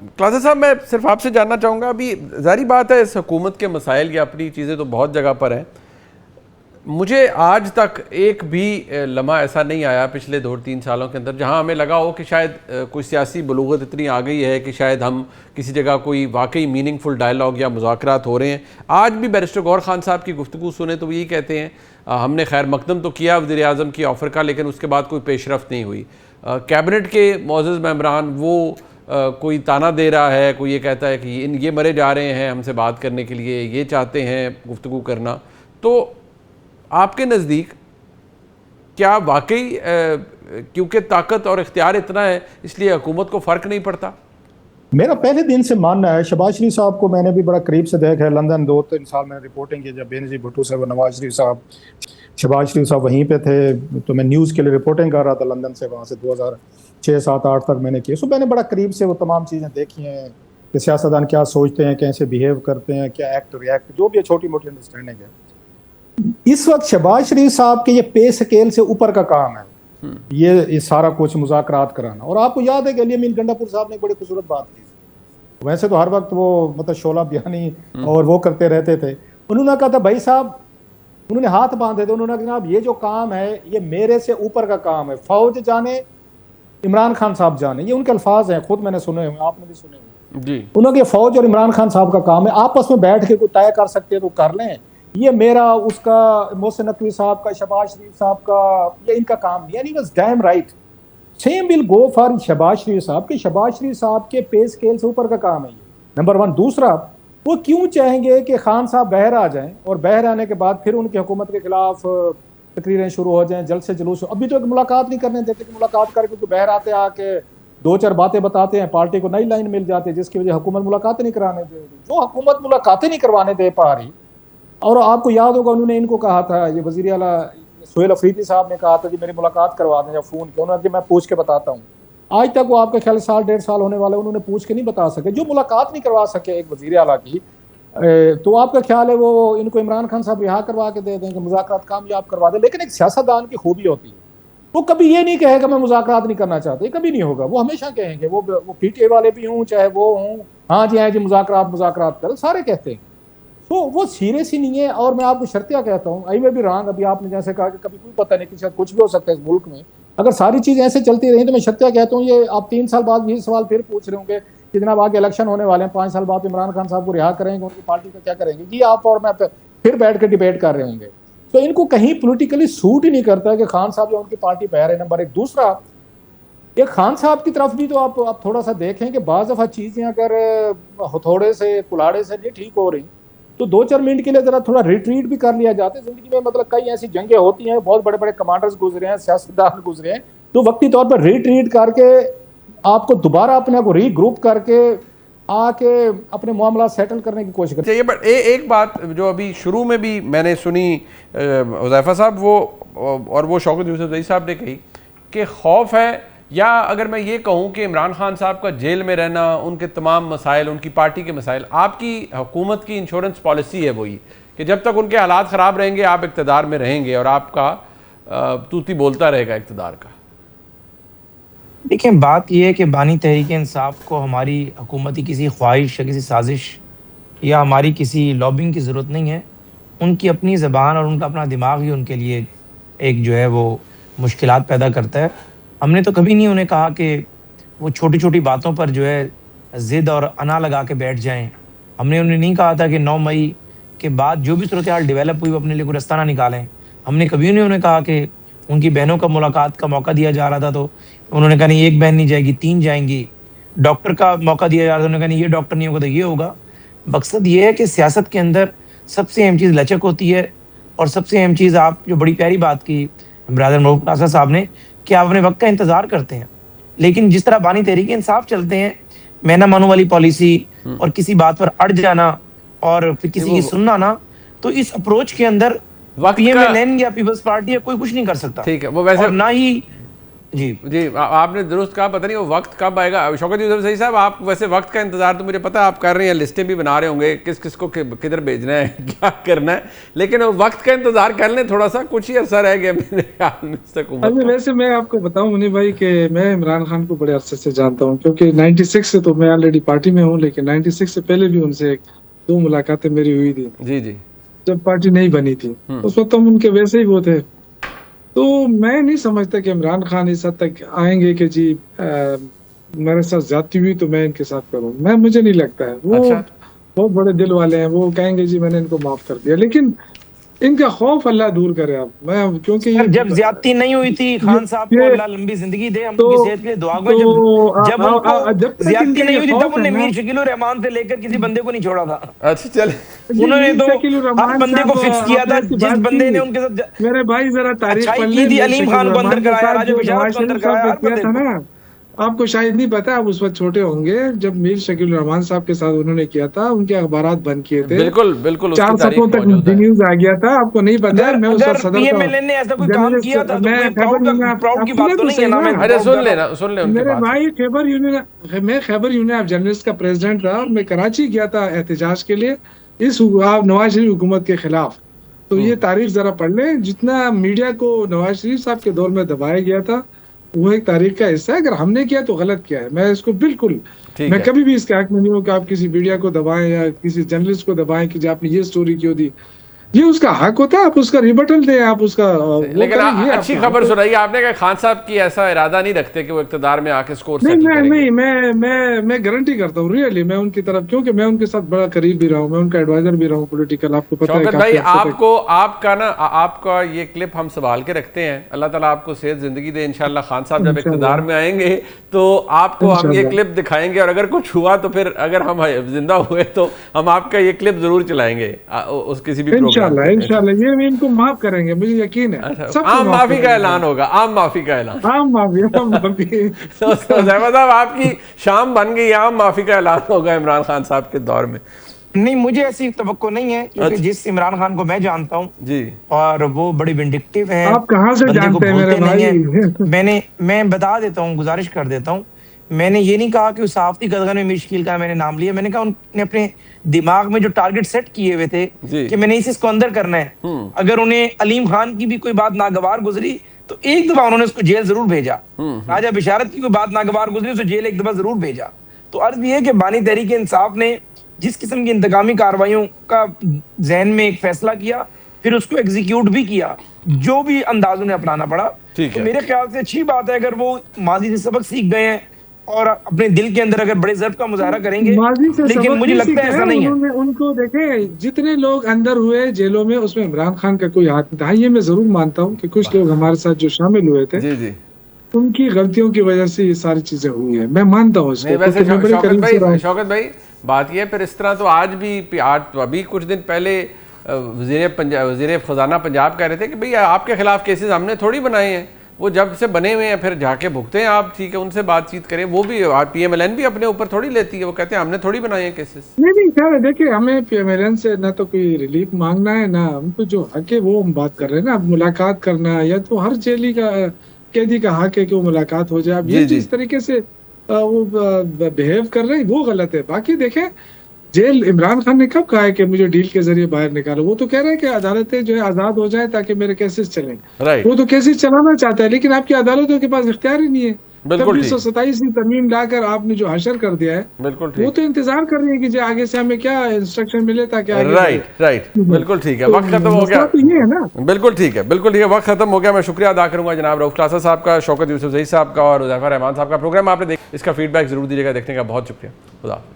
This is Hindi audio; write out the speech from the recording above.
क्लासा साहब, मैं सिर्फ आपसे जानना चाहूँगा, अभी जारी बात है इस हुकूमत के मसाइल या अपनी चीज़ें तो बहुत जगह पर हैं, मुझे आज तक एक भी लम्हा ऐसा नहीं आया पिछले 2-3 सालों के अंदर जहां हमें लगा हो कि शायद कोई सियासी बलूगत इतनी आ गई है कि शायद हम किसी जगह कोई वाकई मीनिंगफुल डायलॉग या मुज़ाकरात हो रहे हैं। आज भी बैरिस्टर गौहर खान साहब की गुफ्तगू सुने तो वो यही कहते हैं, हमने खैर मकदम तो किया वज़ीर आज़म की ऑफ़र का, लेकिन उसके बाद कोई पेशरफ नहीं हुई। कैबिनेट के मोअज़्ज़ज़ मेंबरान वो कोई ताना दे रहा है, कोई ये कहता है कि ये मरे जा रहे हैं हमसे बात करने के लिए, ये चाहते हैं गुफ्तगू करना। तो आपके नज़दीक क्या वाकई क्योंकि ताकत और इख्तियार इतना है इसलिए हुकूमत को फ़र्क नहीं पड़ता? मेरा पहले दिन से मानना है, शहबाज शरीफ साहब को मैंने भी बड़ा करीब से देखा है। लंदन 2-3 साल मैंने रिपोर्टिंग की, जब बेनज़ीर भुट्टो साहब, नवाज शरीफ साहब, शहबाज शरीफ साहब वहीं पे थे, तो मैं न्यूज़ के लिए रिपोर्टिंग कर रहा था लंदन से। वहाँ से 2006-7-8 तक मैंने की। सो मैंने बड़ा करीब से वो तमाम चीज़ें देखी हैं कि सियासतदान क्या सोचते हैं, कैसे बिहेव करते हैं, क्या एक्ट रिएक्ट, जो भी छोटी मोटी अंडरस्टैंडिंग है। इस वक्त शहबाज शरीफ साहब के ये पे स्केल से ऊपर का काम है ये सारा कुछ मुज़ाकरात कराना। और आपको याद है कि अली अमीन गंडापुर साहब ने बड़ी खूबसूरत बात की थी। वैसे तो हर वक्त वो मतलब शोला बयानी और वो करते रहते थे। उन्होंने कहा था भाई साहब, उन्होंने हाथ बांधे थे, उन्होंने कहा जनाब ये जो काम है ये मेरे से ऊपर का काम है, फौज जाने, इमरान खान साहब जाने। ये उनके अल्फाज हैं, खुद मैंने सुने हुए, आपने भी सुने हुए जी। उन्होंने कहा फौज और इमरान खान साहब का काम है, आपस में बैठ के कोई तय कर सकते हैं तो कर लें, ये मेरा, उसका, मोहसिन नकवी साहब का, शहबाज शरीफ साहब का, ये इनका काम नहीं है। And he was damn right. Same will go for Shahbaz Sharif साहब के। शहबाज शरीफ साहब के पे स्केल से ऊपर का काम है ये, नंबर 1। दूसरा, वो क्यों चाहेंगे कि खान साहब बाहर आ जाएं और बाहर आने के बाद फिर उनकी हुकूमत के खिलाफ तकरीरें शुरू हो जाएं, जल्द से जुलूस। अभी तो एक मुलाकात नहीं करने देते कि मुलाकात करके तो बाहर आते आके 2-4 बातें बताते हैं, पार्टी को नई लाइन मिल जाती है, जिसकी वजह हुकूमत मुलाकातें नहीं कराने दे रही। जो हुकूमत मुलाकातें नहीं करवाने दे पा रही, और आपको याद होगा उन्होंने इनको कहा था, ये वज़ीर आला सोहेल अफरीदी साहब ने कहा था जी मेरी मुलाकात करवा दें या फ़ोन किया, उन्होंने मैं पूछ के बताता हूँ। आज तक वो आपके ख्याल 1.5 साल होने वाले, उन्होंने पूछ के नहीं बता सके। जो मुलाकात नहीं करवा सके एक वज़ीर आला की, तो आपका ख्याल है वो इनको इमरान खान साहब रिहा करवा के दे दें कि मुज़ाकरात कामयाब करवा दें। लेकिन एक सियासतदान की खूबी होती है, वो कभी ये नहीं कहेगा मैं मुज़ाकरात नहीं करना चाहता, कभी नहीं होगा। वो हमेशा कहेंगे, वो पीटीआई वाले भी हों चाहे वो हों, हाँ जी मुज़ाकरात मुज़ाकरात करें, सारे कहते हैं। तो वो सीरियस ही नहीं है। और मैं आपको शर्तिया कहता हूँ, आई में भी रंग, अभी आपने जैसे कहा कि कभी कोई पता नहीं कि शायद कुछ भी हो सकता है इस मुल्क में। अगर सारी चीज़ें ऐसे चलती रही तो मैं शर्तिया कहता हूँ, ये आप 3 साल बाद ये सवाल फिर पूछ रहे होंगे कि जनाब आगे इलेक्शन होने वाले हैं, 5 साल बाद इमरान खान साहब को रिहा करेंगे, उनकी पार्टी का क्या करेंगे जी, आप और मैं फिर बैठ कर डिबेट कर रहे होंगे। तो इनको कहीं पोलिटिकली सूट ही नहीं करता कि खान साहब या उनकी पार्टी बाहर है, नंबर 1। दूसरा, एक खान साहब की तरफ भी तो आप थोड़ा सा देखें कि बाज़ दफ़ा चीज़ें अगर हथौड़े से कुल्हाड़े से नहीं ठीक हो रही तो 2-4 मिनट के लिए जरा थोड़ा रिट्रीट भी कर लिया जाता है। जिंदगी में मतलब कई ऐसी जंगें होती हैं, बहुत बड़े बड़े कमांडर्स गुजरे हैं, सियासतदान गुजरे हैं, तो वक्ती तौर पर रिट्रीट करके आपको दोबारा अपने को रीग्रुप करके आके अपने मामला सेटल करने की कोशिश करते हैं। बट एक बात जो अभी शुरू में भी मैंने सुनी हुज़ैफा साहब वो और वो शौकत यूसुफ़ज़ई साहब ने कही कि खौफ है, या अगर मैं ये कहूँ कि इमरान खान साहब का जेल में रहना, उनके तमाम मसाइल, उनकी पार्टी के मसाइल, आपकी हुकूमत की इंश्योरेंस पॉलिसी है वही कि जब तक उनके हालात ख़राब रहेंगे आप इक़्तिदार में रहेंगे और आपका तूती बोलता रहेगा इक़्तिदार का। देखिए, बात यह है कि बानी तहरीक-ए-इंसाफ को हमारी हुकूमती किसी ख्वाहिश या किसी साजिश या हमारी किसी लॉबिंग की ज़रूरत नहीं है। उनकी अपनी ज़बान और उनका अपना दिमाग ही उनके लिए एक जो है वो मुश्किलात पैदा करता है। हमने तो कभी नहीं उन्हें कहा कि वो छोटी-छोटी बातों पर जो है ज़िद और अना लगा के बैठ जाएँ। हमने उन्हें नहीं कहा था कि 9 मई के बाद जो भी सूरत-ए-हाल डेवलप हुई वो अपने लिए कोई रास्ता ना निकालें। हमने कभी नहीं उन्हें कहा कि उनकी बहनों का मुलाकात का मौका दिया जा रहा था तो उन्होंने कहा नहीं 1 बहन नहीं जाएगी 3 जाएँगी। डॉक्टर का मौका दिया जा रहा था, उन्होंने कहा नहीं ये डॉक्टर नहीं होगा तो ये होगा। मकसद ये है कि सियासत के अंदर सबसे अहम चीज़ लचक होती है और सबसे अहम चीज़, आप जो बड़ी प्यारी बात की ब्रदर महबूब नासिर साहब ने, कि आप अपने वक़्त का इंतज़ार करते हैं। लेकिन जिस तरह बानी तहरीक-ए-इंसाफ चलते हैं, मैं ना मानूं वाली पॉलिसी और किसी बात पर अड़ जाना और फिर किसी की सुनना ना, तो इस अप्रोच के अंदर पीएमएलएन या पीपल्स पार्टी या कोई कुछ नहीं कर सकता। ठीक है, वो वैसे और ना ही जी जी आपने दुरुस्त कहा, पता नहीं वो वक्त कब आएगा। शौकत यूसुफ ज़ई साहब, आप वैसे वक्त का इंतजार तो मुझे पता है आप कर रहे हैं, लिस्टें भी बना रहे होंगे किस किस को किधर भेजना है क्या करना है, लेकिन वो वक्त का इंतजार कर लें थोड़ा सा, कुछ ही अर्सा रह गया मेरे ख्याल में इस हुकूमत अभी का। वैसे मैं आपको बताऊं मुनीब भाई कि मैं इमरान खान को बड़े अरसे से जानता हूं, क्योंकि 96 से तो मैं ऑलरेडी पार्टी में हूं, लेकिन 96 से पहले भी उनसे 2 मुलाकातें मेरी हुई थी जी जी जब पार्टी नहीं बनी थी। उस वक्त हम उनके वैसे ही वो थे। तो मैं नहीं समझता कि इमरान खान इस हद तक आएंगे कि जी मेरे साथ ज्यादती हुई तो मैं इनके साथ करूं। मुझे नहीं लगता है। वो अच्छा। बहुत बड़े दिल वाले हैं, वो कहेंगे जी मैंने इनको माफ कर दिया, लेकिन इनका खौफ अल्लाह दूर करे। आप मैं क्योंकि ये जब ज्यादती नहीं हुई थी खान साहब को ये- अल्लाह लंबी जिंदगी दे, हम तो- उनकी सेहत के लिए दुआ करें। जब उनको जब तक ज्यादती इनका नहीं ये हुई थी खौफ तब उन्होंने है ना, मीर शकील रहमान से लेकर किसी बंदे को नहीं छोड़ा था। अच्छा चले, उन्होंने तो शकील हर रहमान बंदे को साहब, फिक्स किया था, आपने इसकी जिस बात बंदे की। ने उनके साथ मेरे भाई जरा तारीख अच्छाई पढ़ की ले। थी, मीर अलीम शकील खान को अंदर रहमान के कराया, साथ राजू जो बिशारत नवाज को अंदर शरीफ साहब कराया, ने हर किया बंदे था को। ना, आपको शायद नहीं पता, आप उस वक्त छोटे होंगे जब मीर शकील रहमान साहब के साथ उन्होंने किया था, उनके अखबारात बंद किए थे। बिल्कुल बिल्कुल 4 उसकी सफों तारीख तक मौजूद है। न्यूज आ गया था, आपको नहीं पता है। मैं उस अगर वक्त सदर का पीएमएलएन ने ऐसा कोई काम जर्नलिस्ट, किया था तो मैं कोई खैबर यूनियन, प्राउड की आप बात सुने तो तो नहीं है सही ना। मैं ना। अरे proud सुन कर रहा लेना, हूं। सुन ले उनकी मेरे बात। भाई मैं खैबर यूनियन ऑफ जर्नलिस्ट का प्रेसिडेंट रहा और मैं कराची गया था एहतजाज के लिए इस नवाज शरीफ हुकूमत के खिलाफ। तो ये तारीख जरा पढ़ लें। जितना मीडिया को नवाज शरीफ साहब के दौर में दबाया गया था वो एक तारीख का हिस्सा है। अगर हमने किया तो गलत किया है। मैं इसको बिल्कुल, ठीक मैं है। कभी भी इसके हक में नहीं हूँ कि आप किसी मीडिया को दबाएं या किसी जर्नलिस्ट को दबाएं कि जी आपने ये स्टोरी क्यों दी। ये उसका हक होता है, आप उसका रिबटल दें, आप उसका वो लेकिन करें, ये अच्छी आपका खबर हक है। सुनाई आपने कि खान साहब की ऐसा इरादा नहीं रखते कि वो इक़्तिदार में आके स्कोर नहीं सेटल मैं करेंगे। नहीं मैं गारंटी करता हूँ रियली, मैं उनकी तरफ, क्योंकि मैं उनके साथ बड़ा करीब भी रहा हूँ, मैं उनका एडवाइजर भी रहा हूँ पॉलिटिकल। आपको पता है शौकत कि भाई, काफी हद तक- आपको आपका ना आपका ये क्लिप हम संभाल के रखते हैं। अल्लाह ताला आपको सेहत जिंदगी दे। इंशाल्लाह खान साहब जब इक़्तिदार में आएंगे तो आपको हम ये इंशाल्लाह। क्लिप दिखाएंगे, और अगर कुछ हुआ तो फिर अगर हम जिंदा हुए तो हम आपका ये क्लिप जरूर चलाएंगे उस किसी भी प्रोग्राम इंशाल्लाह पे। इंशाल्लाह ये इनको माफ करेंगे, मुझे यकीन है। अच्छा, सबको आम माफ माफी का करेंगे। ऐलान होगा, आम माफी का ऐलान। आम माफी, आम माफी। तो ज़ैमा साहब, आपकी शाम बन गई, आम माफी का ऐलान होगा इमरान खान साहब के दौर में। नहीं, मुझे ऐसी तवक्को नहीं है, क्योंकि अच्छा। जिस इमरान खान को मैं जानता हूँ जी और वो बड़ी विंडिक्टिव है। आप कहाँ से बंदे को जानते हैं मेरे भूलते नहीं भाई? है। मैं बता देता हूँ, गुजारिश कर देता हूँ। मैंने ये नहीं कहा कि उस सहाफती कदगन में मीर शकील का मैंने नाम लिया। मैंने कहा उन्होंने अपने दिमाग में जो टारगेट सेट किए हुए थे जी। कि मैंने इसको अंदर करना है, अगर उन्हें अलीम खान की भी कोई बात नागवार गुजरी तो एक दफा उन्होंने उसको जेल जरूर भेजा। राजा बिशारत की कोई बात नागवार गुजरी उसको जेल एक दफा जरूर भेजा। तो अर्ज ये है कि बानी तहरीक इंसाफ ने जिस किस्म की इंतकामी कार्रवाइयों का जहन में एक फैसला किया, फिर उसको एग्जीक्यूट भी किया, जो भी अंदाज उन्हें अपनाना पड़ा। ठीक तो है। मेरे ख्याल से अच्छी बात है अगर वो माजी से सबक सीख गए हैं और अपने दिल के अंदर अगर बड़े ज़र्फ का मुजाहरा करेंगे। माजी से लेकिन सबक मुझे नहीं लगता है सीखा ऐसा नहीं है। उन्होंने, उनको देखे जितने लोग अंदर हुए जेलों में उसमें इमरान खान का कोई हाथ नहीं था। ये मैं जरूर मानता हूँ कि कुछ लोग हमारे साथ जो शामिल हुए थे जी जी। उनकी गलतियों की वजह से ये सारी चीजें हुई है। मैं मानता हूँ इसको, नहीं वैसे क्योंकि मैं बड़े करीब से रहा हूँ। शौकत भाई बात ये है, फिर इस तरह तो आज भी अभी कुछ दिन पहले वज़ीर ख़जाना पंजाब कह रहे थे कि भाई आपके खिलाफ केसेस हमने थोड़ी बनाए हैं, वो जब से बने हुए हैं फिर जाके भुगते हैं आप, ठीक है उनसे बातचीत करें। वो भी PMLN भी अपने ऊपर थोड़ी लेती है, वो कहते हैं हमने थोड़ी बनाए हैं केसेस। नहीं खैर देखिए, हमें PMLN से ना तो कोई रिलीफ मांगना है, ना हमको जो हक है वो हम बात कर रहे हैं ना। अब मुलाकात करना या तो हर जेली का कैदी का हक है कि वो मुलाकात हो जाए। अब ये जिस तरीके से वो बिहेव कर रहे हैं वो गलत है। बाकी देखें, जेल इमरान खान ने कब कहा है कि मुझे डील के जरिए बाहर निकालो? वो तो कह रहे हैं कि अदालतें जो है आजाद हो जाए ताकि मेरे केसेस चलें। राइट, वो तो केसेस चलाना चाहता है, लेकिन आपकी अदालतों के पास इख्तियार ही नहीं है। बिल्कुल ठीक। 1927 की तरमीम लाकर आपने जो हशर कर दिया है, बिल्कुल वो ठीक। तो इंतजार कर रही है कि जो आगे से हमें क्या इंस्ट्रक्शन मिले ताकि आगे राइट बिल्कुल ठीक है। तो वक्त खत्म हो गया। मसला तो ये है ना। बिल्कुल ठीक है, बिल्कुल ठीक है। वक्त खत्म हो गया। मैं शुक्रिया अदा करूंगा जनाब रऊफ क्लासा साहब का, शौकत यूसुफ ज़ई साहब का और हुज़ैफा रहमान साहब का। प्रोग्राम आपने इसका फीडबैक जरूर दीजिएगा। देखने का बहुत शुक्रिया। खुदा।